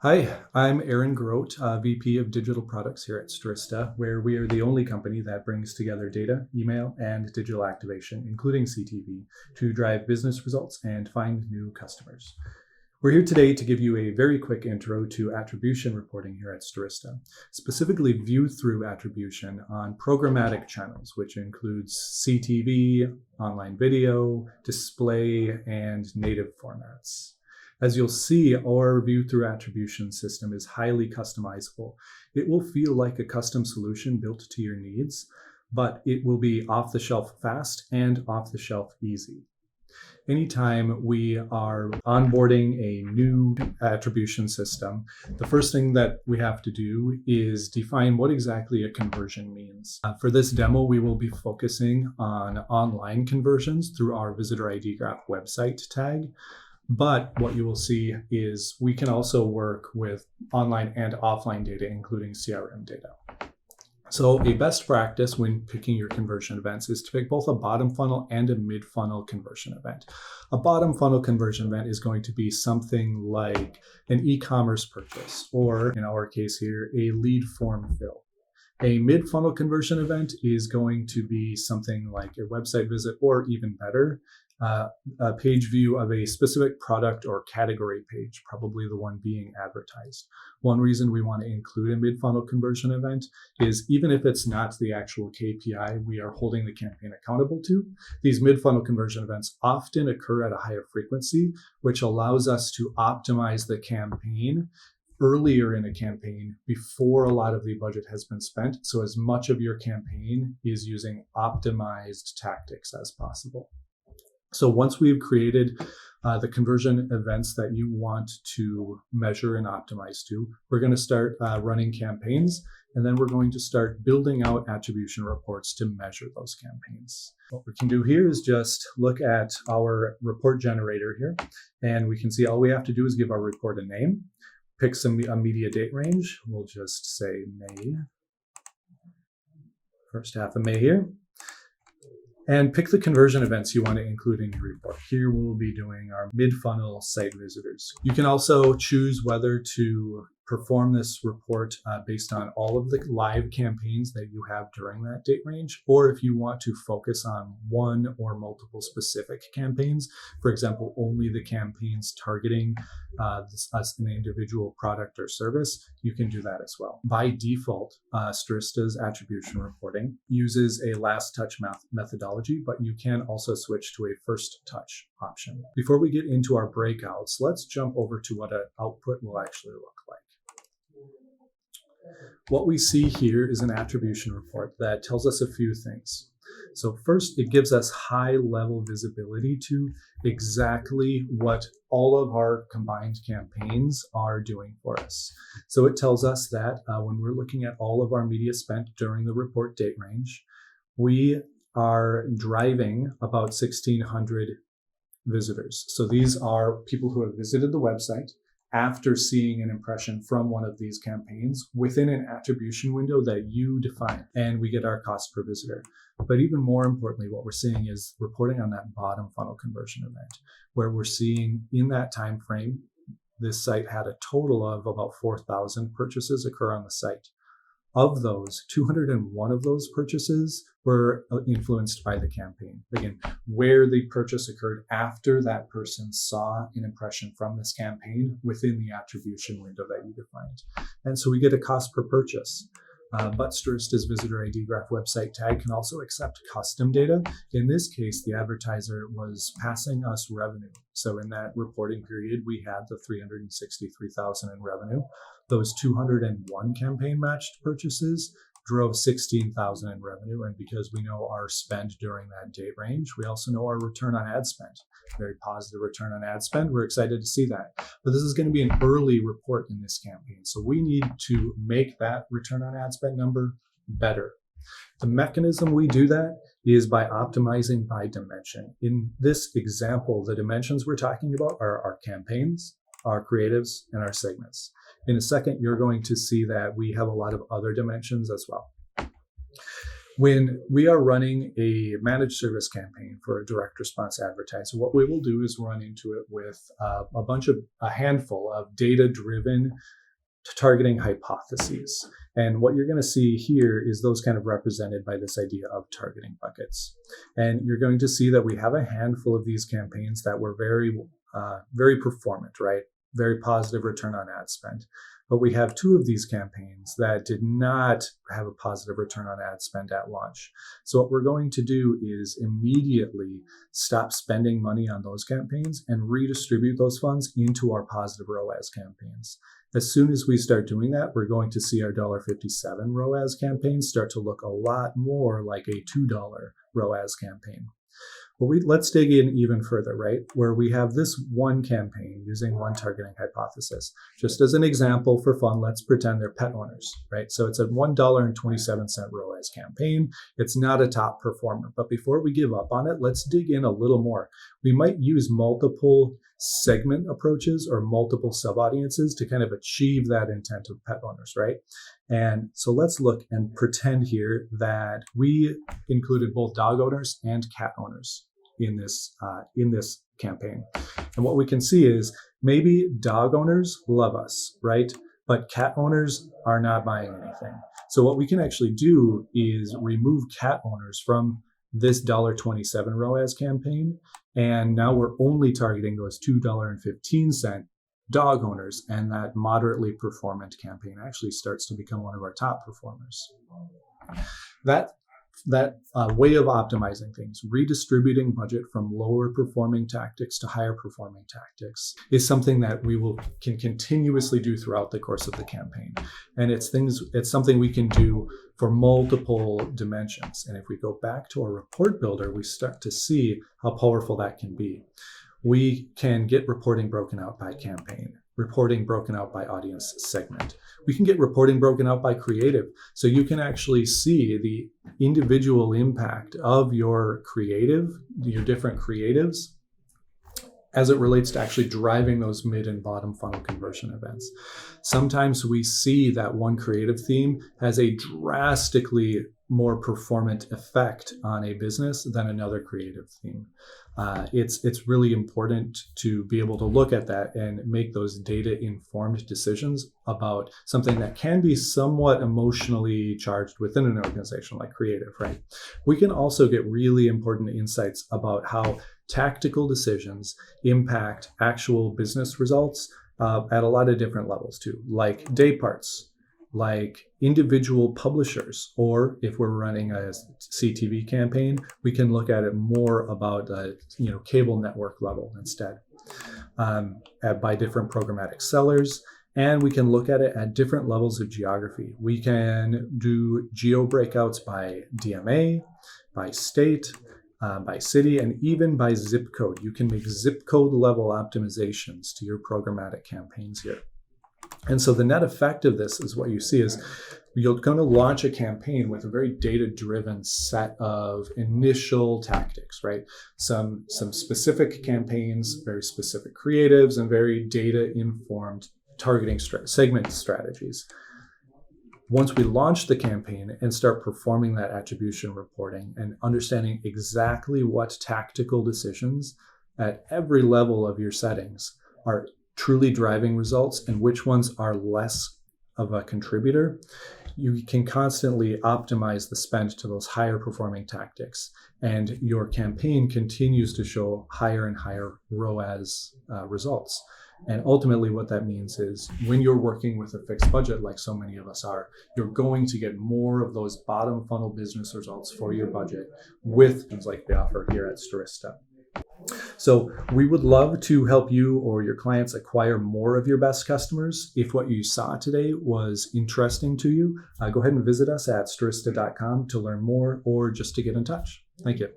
Hi, I'm Aaron Grote, VP of Digital Products here at Stirista, where we are the only company that brings together data, email, and digital activation, including CTV, to drive business results and find new customers. We're here today to give you a very quick intro to attribution reporting here at Stirista, specifically view-through attribution on programmatic channels, which includes CTV, online video, display, and native formats. As you'll see, our view-through attribution system is highly customizable. It will feel like a custom solution built to your needs, but it will be off-the-shelf fast and off-the-shelf easy. Anytime we are onboarding a new attribution system, the first thing that we have to do is define what exactly a conversion means. For this demo, we will be focusing on online conversions through our Visitor ID Graph website tag. But what you will see is we can also work with online and offline data, including CRM data. So a best practice when picking your conversion events is to pick both a bottom funnel and a mid funnel conversion event. A bottom funnel conversion event is going to be something like an e-commerce purchase, or in our case here, a lead form fill. A mid funnel conversion event is going to be something like a website visit, or even better, a page view of a specific product or category page, probably the one being advertised. One reason we want to include a mid-funnel conversion event is even if it's not the actual KPI we are holding the campaign accountable to, these mid-funnel conversion events often occur at a higher frequency, which allows us to optimize the campaign earlier in a campaign before a lot of the budget has been spent. So as much of your campaign is using optimized tactics as possible. So once we've created the conversion events that you want to measure and optimize to, we're going to start running campaigns, and then we're going to start building out attribution reports to measure those campaigns. What we can do here is just look at our report generator here, and we can see all we have to do is give our report a name, pick a media date range. We'll just say May, first half of May here. And pick the conversion events you want to include in your report. Here we'll be doing our mid-funnel site visitors. You can also choose whether to perform this report based on all of the live campaigns that you have during that date range, or if you want to focus on one or multiple specific campaigns, for example, only the campaigns targeting an individual product or service, you can do that as well. By default, Stirista's attribution reporting uses a last touch methodology, but you can also switch to a first touch option. Before we get into our breakouts, let's jump over to what an output will actually look like. What we see here is an attribution report that tells us a few things. So first, it gives us high-level visibility to exactly what all of our combined campaigns are doing for us. So it tells us that when we're looking at all of our media spent during the report date range, we are driving about 1,600 visitors. So these are people who have visited the website after seeing an impression from one of these campaigns within an attribution window that you define, and we get our cost per visitor. But even more importantly, what we're seeing is reporting on that bottom funnel conversion event, where we're seeing in that time frame, this site had a total of about 4,000 purchases occur on the site. Of those, 201 of those purchases were influenced by the campaign. Again, where the purchase occurred after that person saw an impression from this campaign within the attribution window that you defined. And so we get a cost per purchase. But Stirista's Visitor ID Graph website tag can also accept custom data. In this case, the advertiser was passing us revenue. So in that reporting period, we had the $363,000 in revenue. Those 201 campaign matched purchases drove $16,000 in revenue. And because we know our spend during that date range, we also know our return on ad spend. Very positive return on ad spend. We're excited to see that. But this is going to be an early report in this campaign. So we need to make that return on ad spend number better. The mechanism we do that is by optimizing by dimension. In this example, the dimensions we're talking about are our campaigns, our creatives, and our segments. In a second, you're going to see that we have a lot of other dimensions as well. When we are running a managed service campaign for a direct response advertiser, what we will do is run into it with a handful of data-driven targeting hypotheses. And what you're going to see here is those kind of represented by this idea of targeting buckets. And you're going to see that we have a handful of these campaigns that were very performant, right? Very positive return on ad spend. But we have 2 of these campaigns that did not have a positive return on ad spend at launch. So what we're going to do is immediately stop spending money on those campaigns and redistribute those funds into our positive ROAS campaigns. As soon as we start doing that, we're going to see our $1.57 ROAS campaign start to look a lot more like a $2 ROAS campaign. But let's dig in even further, right? Where we have this one campaign using one targeting hypothesis. Just as an example for fun, let's pretend they're pet owners, right? So it's a $1.27 ROAS campaign. It's not a top performer, but before we give up on it, let's dig in a little more. We might use multiple segment approaches or multiple sub-audiences to kind of achieve that intent of pet owners, right? And so let's look and pretend here that we included both dog owners and cat owners in this campaign. And what we can see is maybe dog owners love us, right? But cat owners are not buying anything. So what we can actually do is remove cat owners from this $1.27 ROAS campaign. And now we're only targeting those $2.15 dog owners, and that moderately performant campaign actually starts to become one of our top performers. That way of optimizing things, redistributing budget from lower performing tactics to higher performing tactics, is something that we can continuously do throughout the course of the campaign. And it's something we can do for multiple dimensions. And if we go back to our report builder, we start to see how powerful that can be. We can get reporting broken out by campaign, reporting broken out by audience segment. We can get reporting broken out by creative. So you can actually see the individual impact of your different creatives as it relates to actually driving those mid and bottom funnel conversion events. Sometimes we see that one creative theme has a drastically more performant effect on a business than another creative theme. It's really important to be able to look at that and make those data-informed decisions about something that can be somewhat emotionally charged within an organization like creative, right? We can also get really important insights about how tactical decisions impact actual business results at a lot of different levels too, like day parts, like individual publishers, or if we're running a CTV campaign, we can look at it more about cable network level instead, by different programmatic sellers. And we can look at it at different levels of geography. We can do geo breakouts by DMA, by state, by city, and even by zip code. You can make zip code level optimizations to your programmatic campaigns here. And so the net effect of this is what you see is you're going to launch a campaign with a very data-driven set of initial tactics, right? Some specific campaigns, very specific creatives, and very data-informed targeting segment strategies. Once we launch the campaign and start performing that attribution reporting and understanding exactly what tactical decisions at every level of your settings are truly driving results and which ones are less of a contributor, you can constantly optimize the spend to those higher performing tactics. And your campaign continues to show higher and higher ROAS results. And ultimately what that means is when you're working with a fixed budget, like so many of us are, you're going to get more of those bottom funnel business results for your budget with things like we offer here at Stirista. So we would love to help you or your clients acquire more of your best customers. If what you saw today was interesting to you, go ahead and visit us at stirista.com to learn more or just to get in touch. Thank you.